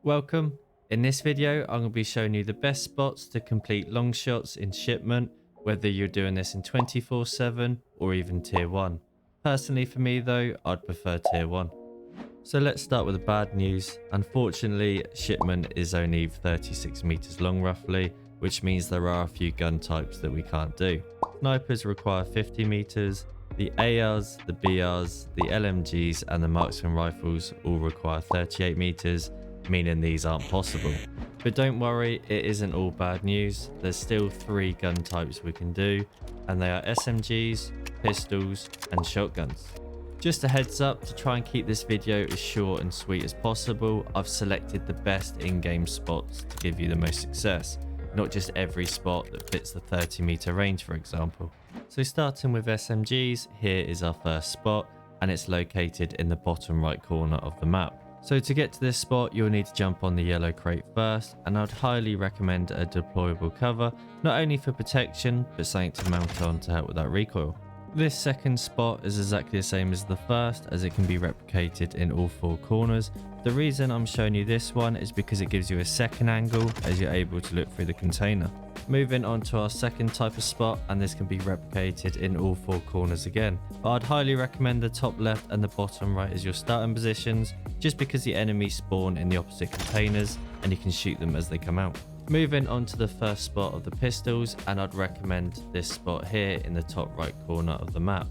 Welcome. In this video, I'm going to be showing you the best spots to complete long shots in shipment, whether you're doing this in 24/7 or even tier 1. Personally for me though, I'd prefer tier 1. So let's start with the bad news. Unfortunately, shipment is only 36 meters long roughly, which means there are a few gun types that we can't do. Snipers require 50 meters, the ARs, the BRs, the LMGs and the marksman rifles all require 38 meters, meaning these aren't possible. But don't worry, it isn't all bad news. There's still 3 gun types we can do, and they are SMGs, pistols and shotguns. Just a heads up, to try and keep this video as short and sweet as possible, I've selected the best in-game spots to give you the most success, not just every spot that fits the 30 meter range for example. So starting with SMGs, here is our first spot and it's located in the bottom right corner of the map. So to get to this spot, you'll need to jump on the yellow crate first, and I'd highly recommend a deployable cover, not only for protection, but something to mount on to help with that recoil. This second spot is exactly the same as the first, as it can be replicated in all 4 corners. The reason I'm showing you this one is because it gives you a second angle as you're able to look through the container. Moving on to our second type of spot, and this can be replicated in all 4 corners again. But I'd highly recommend the top left and the bottom right as your starting positions, just because the enemies spawn in the opposite containers and you can shoot them as they come out. Moving on to the first spot of the pistols, and I'd recommend this spot here in the top right corner of the map.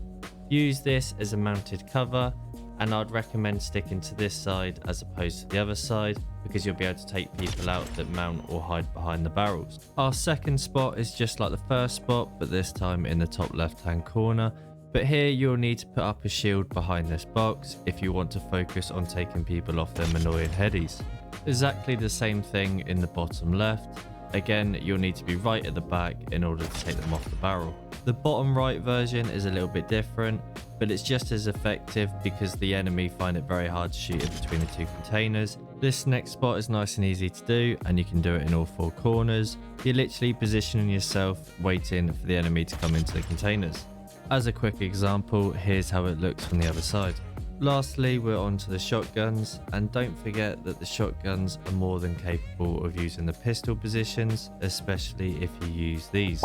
Use this as a mounted cover, and I'd recommend sticking to this side as opposed to the other side, because you'll be able to take people out that mount or hide behind the barrels. Our second spot is just like the first spot, but this time in the top left hand corner. But here you'll need to put up a shield behind this box if you want to focus on taking people off them annoying headies. Exactly the same thing in the bottom left. Again, you'll need to be right at the back in order to take them off the barrel. The bottom right version is a little bit different, but it's just as effective because the enemy find it very hard to shoot in between the 2 containers. This next spot is nice and easy to do, and you can do it in all 4 corners. You're literally positioning yourself, waiting for the enemy to come into the containers. As a quick example, here's how it looks from the other side. Lastly, we're on to the shotguns, and don't forget that the shotguns are more than capable of using the pistol positions, especially if you use these.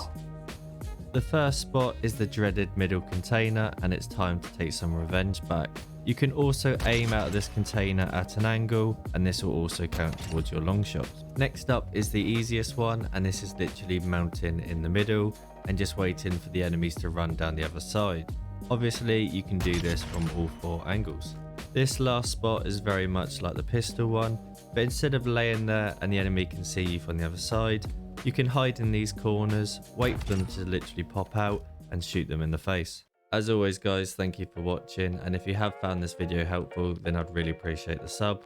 The first spot is the dreaded middle container, and it's time to take some revenge back. You can also aim out of this container at an angle, and this will also count towards your long shots. Next up is the easiest one, and this is literally mounting in the middle and just waiting for the enemies to run down the other side. Obviously, you can do this from all 4 angles. This last spot is very much like the pistol one, but instead of laying there and the enemy can see you from the other side, you can hide in these corners, wait for them to literally pop out and shoot them in the face. As always guys, thank you for watching, and if you have found this video helpful, then I'd really appreciate the sub.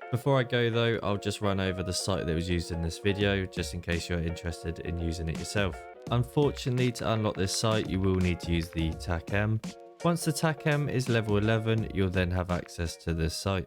Before I go though, I'll just run over the site that was used in this video, just in case you're interested in using it yourself. Unfortunately, to unlock this site, you will need to use the TAC-M. Once the TAC-M is level 11, you'll then have access to this site.